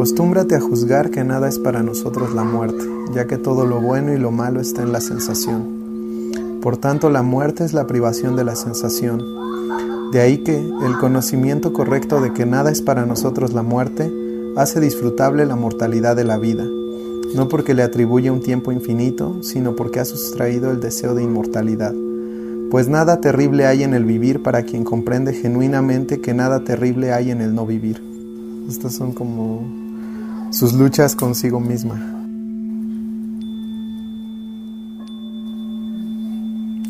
Acostúmbrate a juzgar que nada es para nosotros la muerte, ya que todo lo bueno y lo malo está en la sensación. Por tanto, la muerte es la privación de la sensación. De ahí que el conocimiento correcto de que nada es para nosotros la muerte hace disfrutable la mortalidad de la vida, no porque le atribuye un tiempo infinito, sino porque ha sustraído el deseo de inmortalidad. Pues nada terrible hay en el vivir para quien comprende genuinamente que nada terrible hay en el no vivir. Estas son como sus luchas consigo misma.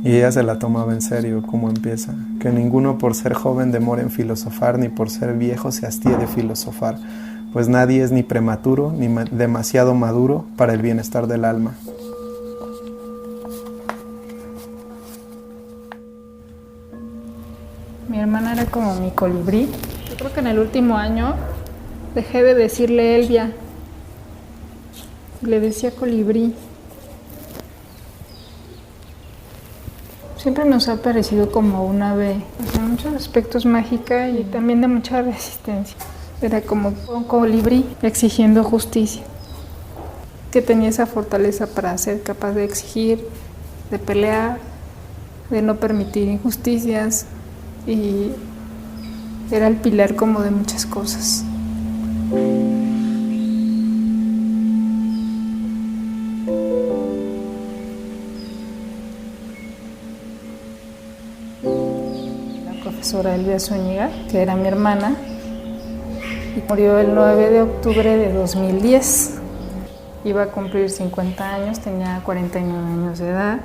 Y ella se la tomaba en serio, como empieza. Que ninguno por ser joven demore en filosofar, ni por ser viejo se hastíe de filosofar, pues nadie es ni prematuro ni demasiado maduro para el bienestar del alma. Mi hermana era como mi colibrí. Yo creo que en el último año dejé de decirle Elvia. Le decía colibrí. Siempre nos ha parecido como un ave, en muchos aspectos mágica y también de mucha resistencia. Era como un colibrí exigiendo justicia, que tenía esa fortaleza para ser capaz de exigir, de pelear, de no permitir injusticias, y era el pilar como de muchas cosas. La profesora Elvia Zúñiga, que era mi hermana, y murió el 9 de octubre de 2010. Iba a cumplir 50 años, tenía 49 años de edad.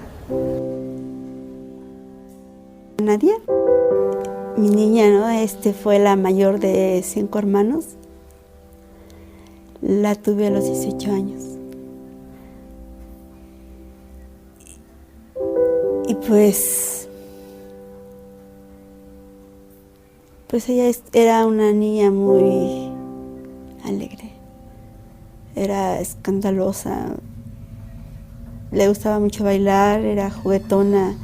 Nadia, mi niña, ¿no? Fue la mayor de 5 hermanos. La tuve a los 18 años. Y pues ella era una niña muy alegre, era escandalosa, le gustaba mucho bailar, era juguetona,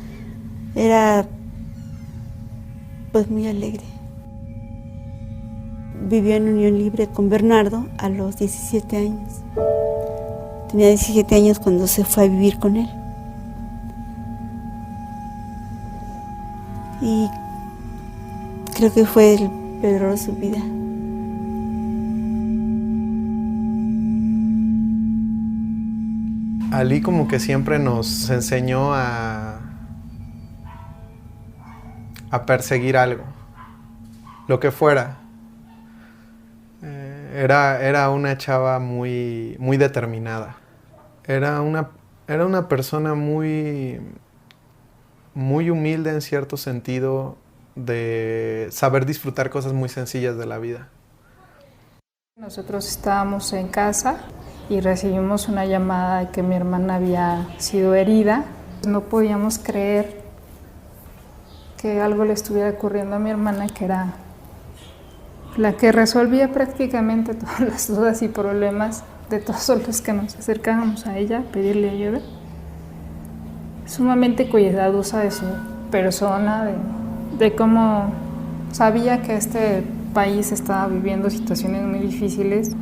era pues muy alegre. Vivió en unión libre con Bernardo a los 17 años. Tenía 17 años cuando se fue a vivir con él. Y creo que fue el peor de su vida. Ali como que siempre nos enseñó a perseguir algo, lo que fuera. Era una chava muy, muy determinada. Era una persona muy, muy humilde en cierto sentido, de saber disfrutar cosas muy sencillas de la vida. Nosotros estábamos en casa y recibimos una llamada de que mi hermana había sido herida. No podíamos creer que algo le estuviera ocurriendo a mi hermana, que era la que resolvía prácticamente todas las dudas y problemas de todos los que nos acercábamos a ella, pedirle ayuda. Sumamente cuidadosa de su persona, de cómo sabía que este país estaba viviendo situaciones muy difíciles.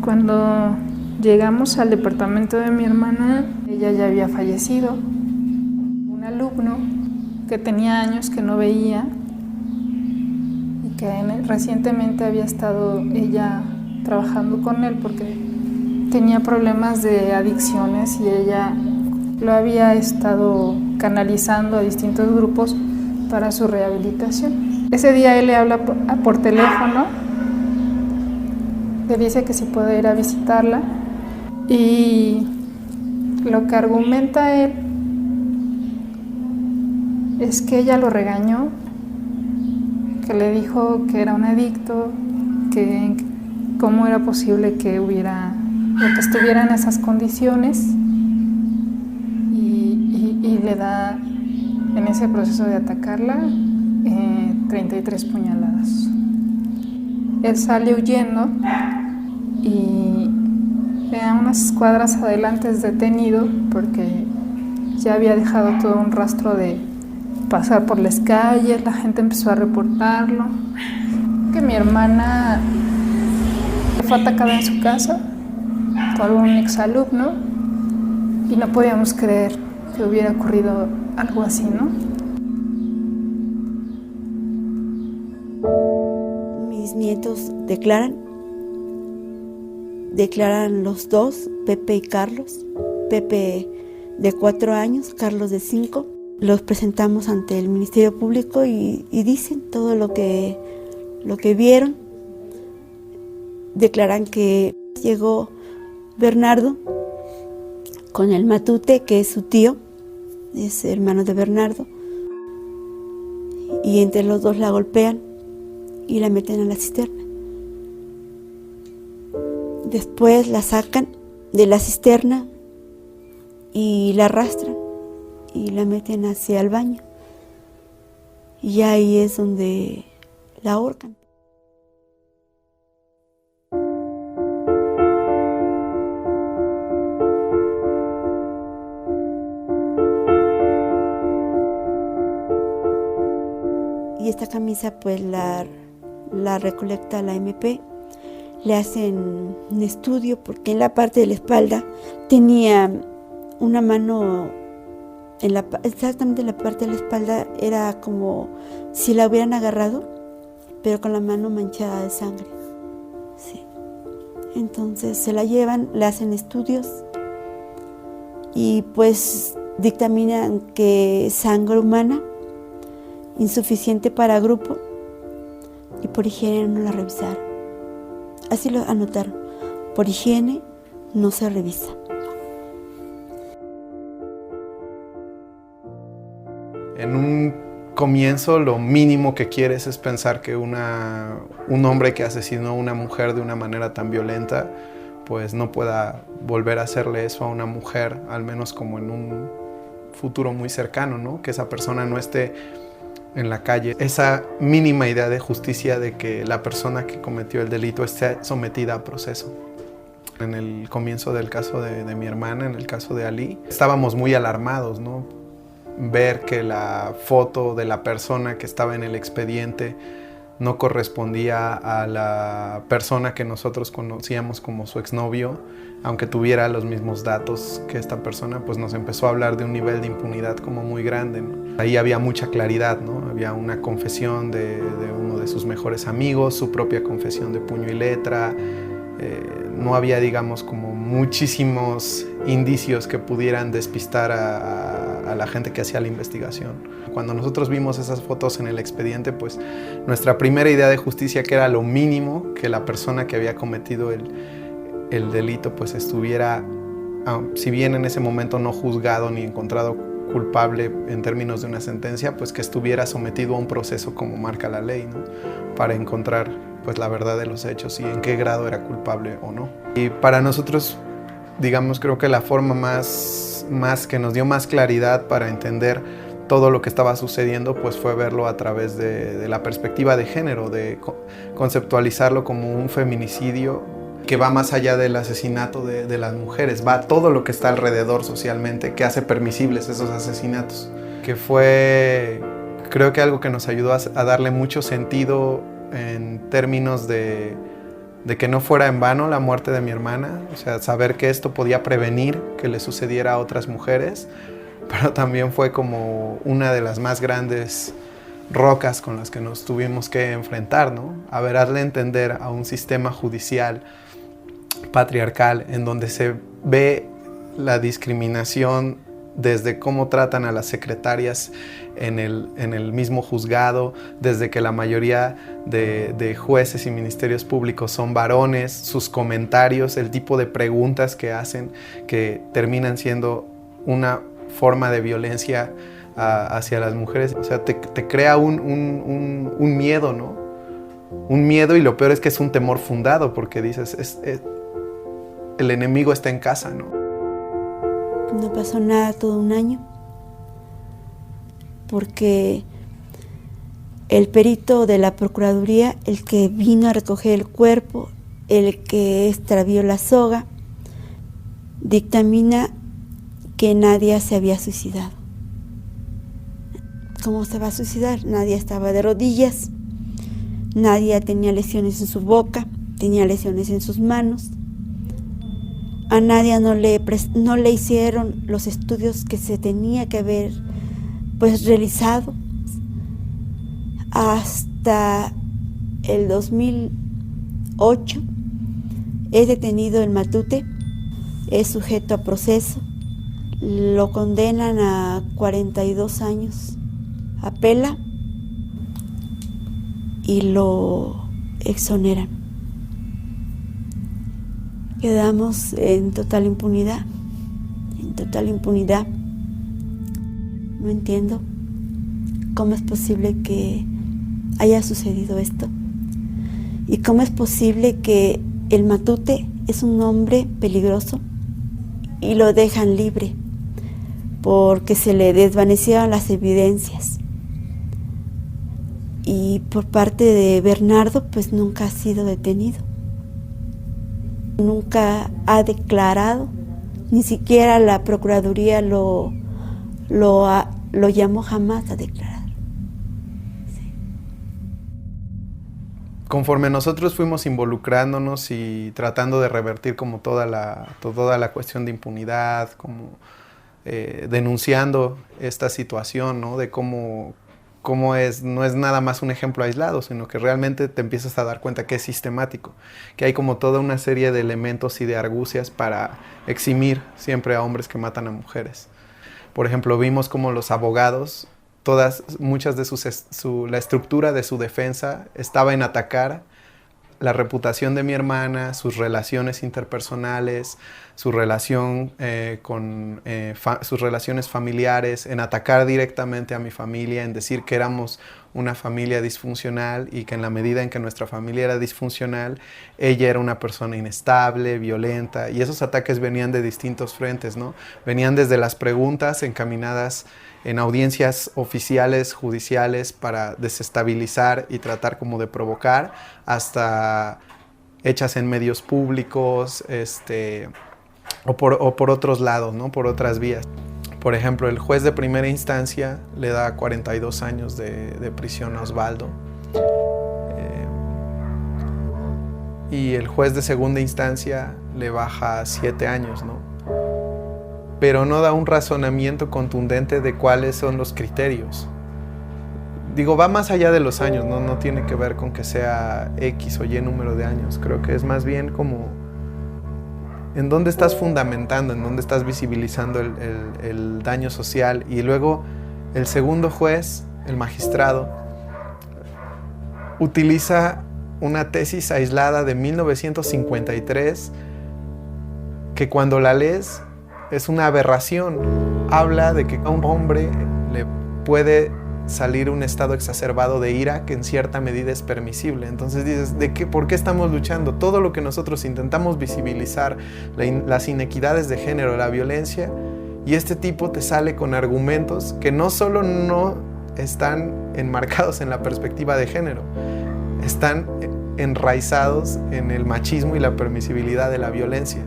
Cuando llegamos al departamento de mi hermana, ella ya había fallecido. Un alumno que tenía años que no veía y que recientemente había estado ella trabajando con él porque tenía problemas de adicciones y ella lo había estado canalizando a distintos grupos para su rehabilitación. Ese día él le habla por teléfono, le dice que si puede ir a visitarla y lo que argumenta él es que ella lo regañó, que le dijo que era un adicto, que cómo era posible que estuviera en esas condiciones y le da en ese proceso de atacarla 33 puñaladas. Él sale huyendo y a unas cuadras adelante es detenido porque ya había dejado todo un rastro de pasar por las calles, la gente empezó a reportarlo. Que mi hermana Fue atacada en su casa por un exalumno y no podíamos creer que hubiera ocurrido algo así, ¿no? Mis nietos declaran los dos, Pepe y Carlos. Pepe de 4 años, Carlos de 5. Los presentamos ante el Ministerio Público y dicen todo lo que vieron. Declaran que llegó Bernardo con el Matute, que es su tío, es hermano de Bernardo, y entre los dos la golpean y la meten a la cisterna. Después la sacan de la cisterna y la arrastran y la meten hacia el baño. Y ahí es donde la ahorcan. Y esta camisa pues la recolecta la MP. Le hacen un estudio porque en la parte de la espalda tenía una mano, exactamente en la parte de la espalda era como si la hubieran agarrado, pero con la mano manchada de sangre. Sí. Entonces se la llevan, le hacen estudios y pues dictaminan que es sangre humana, insuficiente para grupo, y por higiene no la revisaron. Así lo anotaron, por higiene no se revisa. En un comienzo lo mínimo que quieres es pensar que un hombre que asesinó a una mujer de una manera tan violenta pues no pueda volver a hacerle eso a una mujer, al menos como en un futuro muy cercano, ¿no? Que esa persona no esté en la calle. Esa mínima idea de justicia de que la persona que cometió el delito esté sometida a proceso. En el comienzo del caso de mi hermana, en el caso de Ali, estábamos muy alarmados, ¿no? Ver que la foto de la persona que estaba en el expediente no correspondía a la persona que nosotros conocíamos como su exnovio, aunque tuviera los mismos datos que esta persona, pues nos empezó a hablar de un nivel de impunidad como muy grande, ¿no? Ahí había mucha claridad, ¿no? Había una confesión de uno de sus mejores amigos, su propia confesión de puño y letra. No había, digamos, como muchísimos indicios que pudieran despistar a la gente que hacía la investigación. Cuando nosotros vimos esas fotos en el expediente, pues nuestra primera idea de justicia, que era lo mínimo, que la persona que había cometido el delito pues estuviera, si bien en ese momento no juzgado ni encontrado culpable en términos de una sentencia, pues que estuviera sometido a un proceso como marca la ley, ¿no? Para encontrar pues la verdad de los hechos y en qué grado era culpable o no. Y para nosotros, digamos, creo que la forma más que nos dio más claridad para entender todo lo que estaba sucediendo, pues fue verlo a través de la perspectiva de género, de conceptualizarlo como un feminicidio que va más allá del asesinato de las mujeres, va todo lo que está alrededor socialmente, que hace permisibles esos asesinatos. Que fue, creo que algo que nos ayudó a darle mucho sentido en términos de que no fuera en vano la muerte de mi hermana, o sea, saber que esto podía prevenir que le sucediera a otras mujeres, pero también fue como una de las más grandes rocas con las que nos tuvimos que enfrentar, ¿no? A ver, darle a entender a un sistema judicial patriarcal en donde se ve la discriminación desde cómo tratan a las secretarias en el mismo juzgado, desde que la mayoría de jueces y ministerios públicos son varones, sus comentarios, el tipo de preguntas que hacen que terminan siendo una forma de violencia hacia las mujeres. O sea, te crea un miedo, ¿no? Un miedo, y lo peor es que es un temor fundado, porque dices, el enemigo está en casa, ¿no? No pasó nada todo un año, porque el perito de la Procuraduría, el que vino a recoger el cuerpo, el que extravió la soga, dictamina que Nadia se había suicidado. ¿Cómo se va a suicidar? Nadia estaba de rodillas, Nadia tenía lesiones en su boca, tenía lesiones en sus manos. A Nadia no le hicieron los estudios que se tenía que haber pues realizado. Hasta el 2008 es detenido en Matute, es sujeto a proceso, lo condenan a 42 años, apela y lo exoneran. Quedamos en total impunidad, No entiendo cómo es posible que haya sucedido esto y cómo es posible que el Matute es un hombre peligroso y lo dejan libre porque se le desvanecieron las evidencias. Y por parte de Bernardo, pues nunca ha sido detenido. Nunca ha declarado, ni siquiera la Procuraduría lo llamó jamás a declarar. Sí. Conforme nosotros fuimos involucrándonos y tratando de revertir como toda la cuestión de impunidad, como denunciando esta situación, ¿no? De cómo no es nada más un ejemplo aislado, sino que realmente te empiezas a dar cuenta que es sistemático, que hay como toda una serie de elementos y de argucias para eximir siempre a hombres que matan a mujeres. Por ejemplo, vimos como los abogados, muchas de la estructura de su defensa estaba en atacar la reputación de mi hermana, sus relaciones interpersonales, su relación sus relaciones familiares, en atacar directamente a mi familia, en decir que éramos una familia disfuncional y que en la medida en que nuestra familia era disfuncional, ella era una persona inestable, violenta, y esos ataques venían de distintos frentes, ¿no? Venían desde las preguntas encaminadas en audiencias oficiales, judiciales, para desestabilizar y tratar como de provocar, hasta hechas en medios públicos, o por otros lados, ¿no? Por otras vías. Por ejemplo, el juez de primera instancia le da 42 años de prisión a Osvaldo. Y el juez de segunda instancia le baja 7 años, ¿no? Pero no da un razonamiento contundente de cuáles son los criterios. Digo, va más allá de los años, ¿no? No tiene que ver con que sea X o Y número de años. Creo que es más bien como en dónde estás fundamentando, en dónde estás visibilizando el daño social. Y luego el segundo juez, el magistrado, utiliza una tesis aislada de 1953 que cuando la lees es una aberración. Habla de que a un hombre le puede salir un estado exacerbado de ira que en cierta medida es permisible. Entonces dices, ¿por qué estamos luchando? Todo lo que nosotros intentamos visibilizar, las inequidades de género, la violencia, y este tipo te sale con argumentos que no solo no están enmarcados en la perspectiva de género, están enraizados en el machismo y la permisibilidad de la violencia.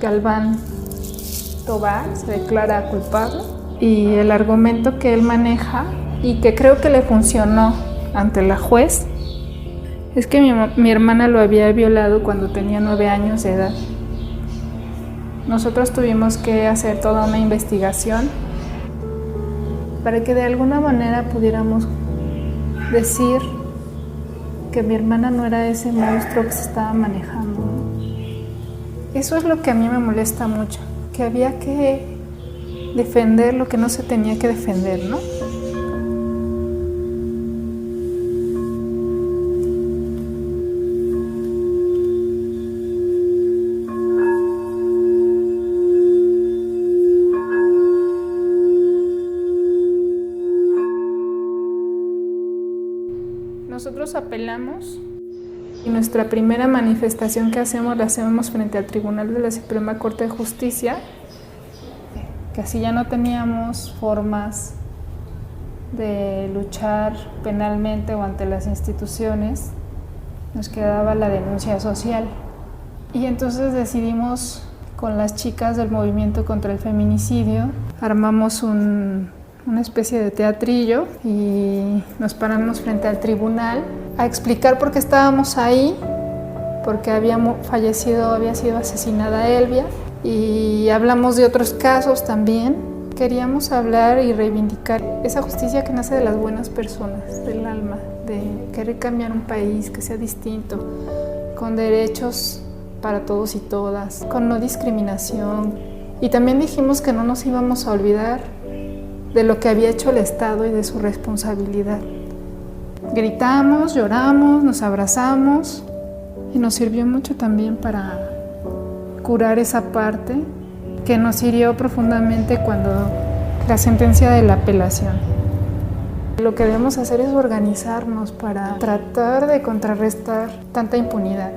Galván Tobar se declara culpable y el argumento que él maneja y que creo que le funcionó ante la juez es que mi hermana lo había violado cuando tenía 9 años de edad. Nosotros tuvimos que hacer toda una investigación para que de alguna manera pudiéramos decir que mi hermana no era ese monstruo que se estaba manejando, ¿no? Eso es lo que a mí me molesta mucho, que había que defender lo que no se tenía que defender, ¿no? Nosotros apelamos. Y nuestra primera manifestación que hacemos la hacemos frente al Tribunal de la Suprema Corte de Justicia, que así ya no teníamos formas de luchar penalmente o ante las instituciones, nos quedaba la denuncia social. Y entonces decidimos con las chicas del movimiento contra el feminicidio, armamos un una especie de teatrillo y nos paramos frente al tribunal a explicar por qué estábamos ahí, porque había sido asesinada Elvia, y hablamos de otros casos también. Queríamos hablar y reivindicar esa justicia que nace de las buenas personas, del alma, de querer cambiar un país que sea distinto, con derechos para todos y todas, con no discriminación. Y también dijimos que no nos íbamos a olvidar de lo que había hecho el Estado y de su responsabilidad. Gritamos, lloramos, nos abrazamos y nos sirvió mucho también para curar esa parte que nos hirió profundamente cuando la sentencia de la apelación. Lo que debemos hacer es organizarnos para tratar de contrarrestar tanta impunidad.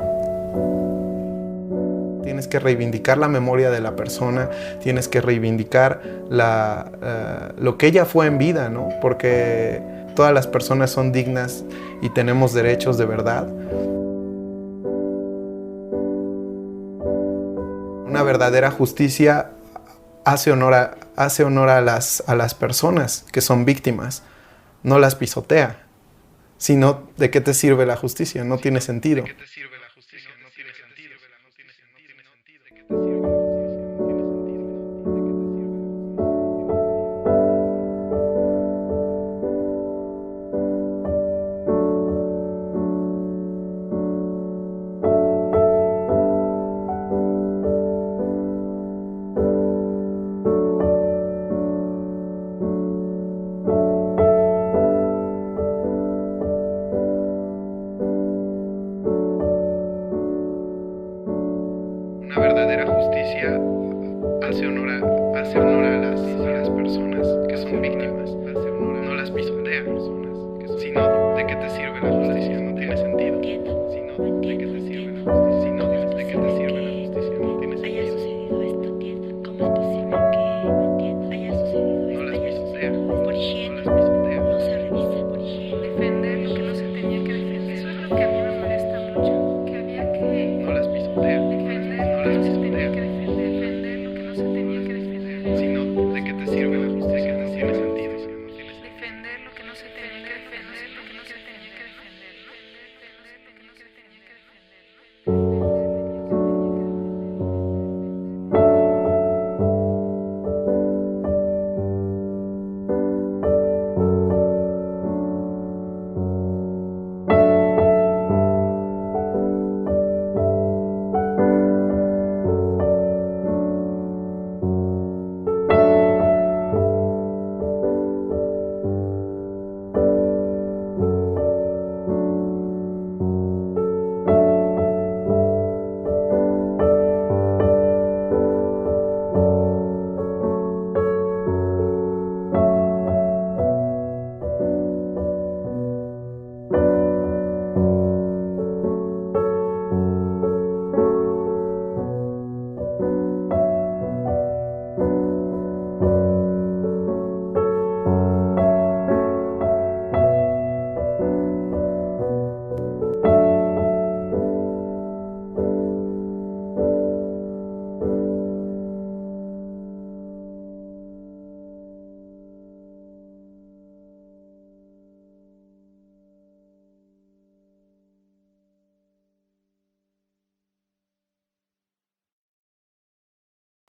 Tienes que reivindicar la memoria de la persona, tienes que reivindicar lo que ella fue en vida, ¿no? Porque todas las personas son dignas y tenemos derechos de verdad. Una verdadera justicia hace honor a las personas que son víctimas, no las pisotea. Si no, ¿de qué te sirve la justicia? No tiene sentido. Una verdadera justicia hace honor a las personas que son víctimas.